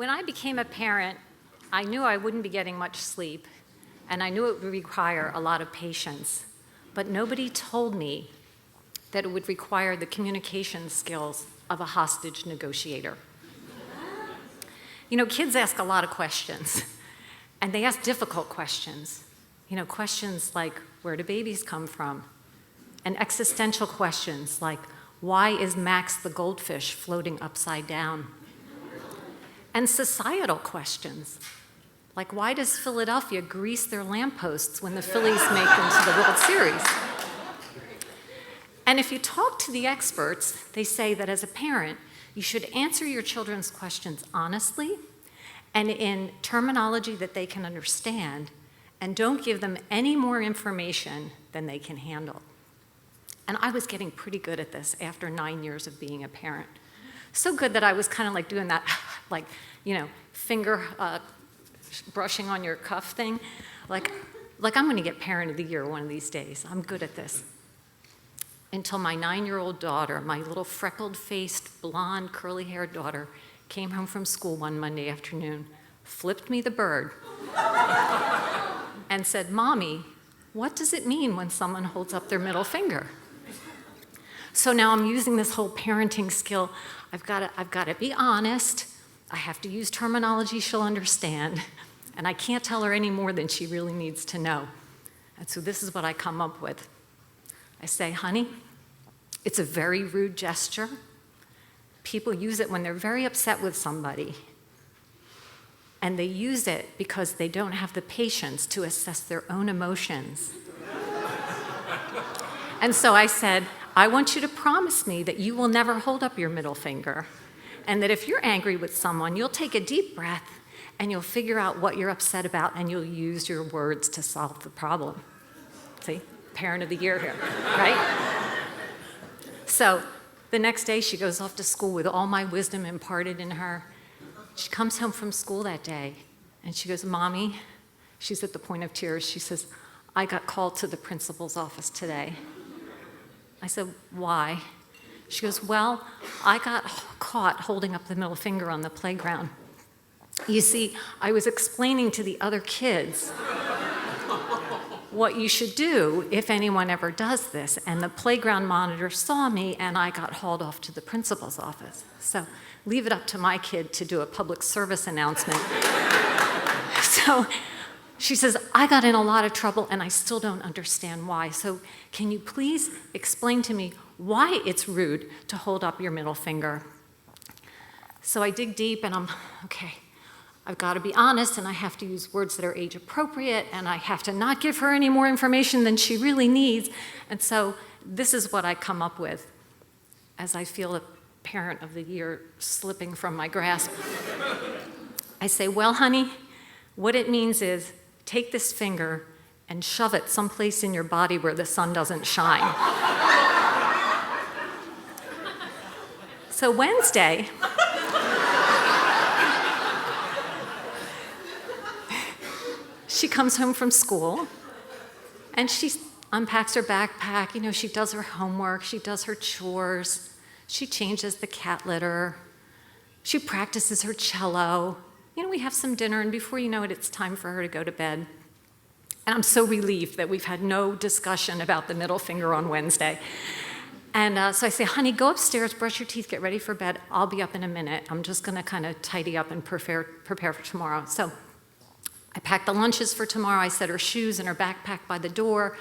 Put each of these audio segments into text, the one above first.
When I became a parent, I knew I wouldn't be getting much sleep, and I knew it would require a lot of patience. But nobody told me that it would require the communication skills of a hostage negotiator. You know, kids ask a lot of questions, and they ask difficult questions. You know, questions like, where do babies come from? And existential questions like, why is Max the goldfish floating upside down? And societal questions like, why does Philadelphia grease their lampposts when the Phillies make it to the World Series? And if you talk to the experts, they say that as a parent, you should answer your children's questions honestly and in terminology that they can understand, and don't give them any more information than they can handle. And I was getting pretty good at this after 9 years of being a parent. So good that I was kind of like doing that, like, you know, finger brushing on your cuff thing. Like I'm going to get Parent of the Year one of these days. I'm good at this. Until my 9-year-old daughter, my little freckled-faced, blonde, curly-haired daughter, came home from school one Monday afternoon, flipped me the bird, and said, "Mommy, what does it mean when someone holds up their middle finger?" So now I'm using this whole parenting skill. I've got to be honest. I have to use terminology she'll understand, and I can't tell her any more than she really needs to know. And so this is what I come up with. I say, "Honey, it's a very rude gesture. People use it when they're very upset with somebody, and they use it because they don't have the patience to assess their own emotions." And so I said, "I want you to promise me that you will never hold up your middle finger, and that if you're angry with someone, you'll take a deep breath and you'll figure out what you're upset about and you'll use your words to solve the problem." See, Parent of the Year here, right? So the next day she goes off to school with all my wisdom imparted in her. She comes home from school that day and she goes, "Mommy," she's at the point of tears, she says, "I got called to the principal's office today." I said, "Why?" She goes, "Well, I got caught holding up the middle finger on the playground. You see, I was explaining to the other kids what you should do if anyone ever does this, and the playground monitor saw me and I got hauled off to the principal's office. So leave it up to my kid to do a public service announcement." So she says, "I got in a lot of trouble and I still don't understand why. So can you please explain to me why it's rude to hold up your middle finger?" So I dig deep and I'm, okay, I've got to be honest and I have to use words that are age appropriate and I have to not give her any more information than she really needs. And so this is what I come up with as I feel a Parent of the Year slipping from my grasp. I say, "Well, honey, what it means is take this finger and shove it someplace in your body where the sun doesn't shine." So Wednesday, she comes home from school and she unpacks her backpack. You know, she does her homework, she does her chores, she changes the cat litter, she practices her cello. You know, we have some dinner, and before you know it, it's time for her to go to bed. And I'm so relieved that we've had no discussion about the middle finger on Wednesday. And so I say, "Honey, go upstairs, brush your teeth, get ready for bed. I'll be up in a minute. I'm just going to kind of tidy up and prepare for tomorrow." So I pack the lunches for tomorrow. I set her shoes and her backpack by the door,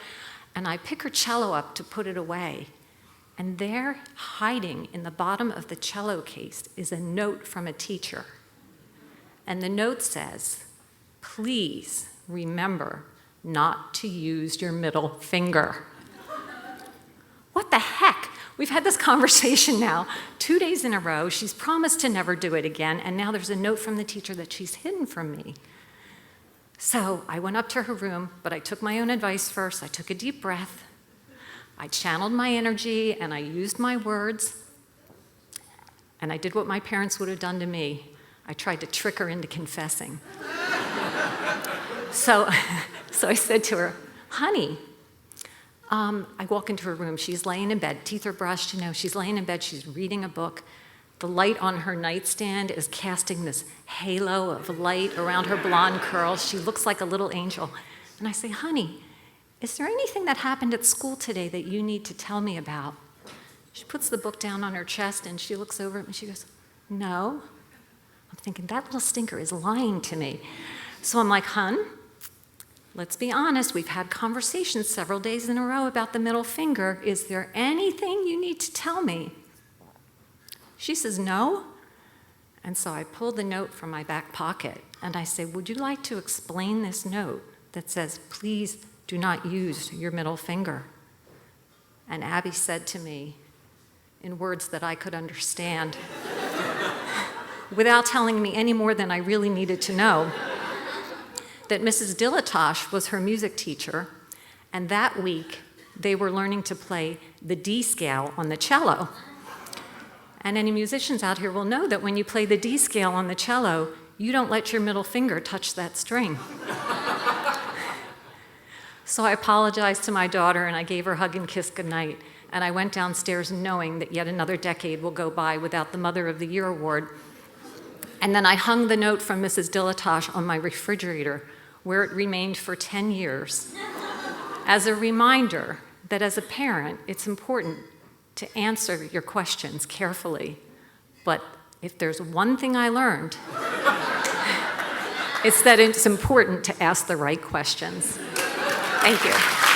and I pick her cello up to put it away. And there, hiding in the bottom of the cello case, is a note from a teacher. And the note says, "Please remember not to use your middle finger." What the heck? We've had this conversation now 2 days in a row. She's promised to never do it again, and now there's a note from the teacher that she's hidden from me. So I went up to her room, but I took my own advice first. I took a deep breath. I channeled my energy, and I used my words. And I did what my parents would have done to me. I tried to trick her into confessing. So I said to her, "Honey," I walk into her room. She's laying in bed, teeth are brushed, you know, she's laying in bed, she's reading a book. The light on her nightstand is casting this halo of light around her blonde curls. She looks like a little angel. And I say, honey, is there anything that happened at school today that you need to tell me about? She puts the book down on her chest and she looks over at me and she goes, no. I'm thinking, that little stinker is lying to me. So I'm like, hun, let's be honest. We've had conversations several days in a row about the middle finger. Is there anything you need to tell me? She says, no. And so I pulled the note from my back pocket and I say, would you like to explain this note that says, please do not use your middle finger? And Abby said to me, in words that I could understand, without telling me any more than I really needed to know, that Mrs. Dilatosh was her music teacher, and that week they were learning to play the D scale on the cello. And any musicians out here will know that when you play the D scale on the cello, you don't let your middle finger touch that string. So I apologized to my daughter and I gave her a hug and kiss goodnight. And I went downstairs knowing that yet another decade will go by without the Mother of the Year award. And then I hung the note from Mrs. Dilatosh on my refrigerator, where it remained for 10 years, as a reminder that as a parent, it's important to answer your questions carefully. But if there's one thing I learned, it's that it's important to ask the right questions. Thank you.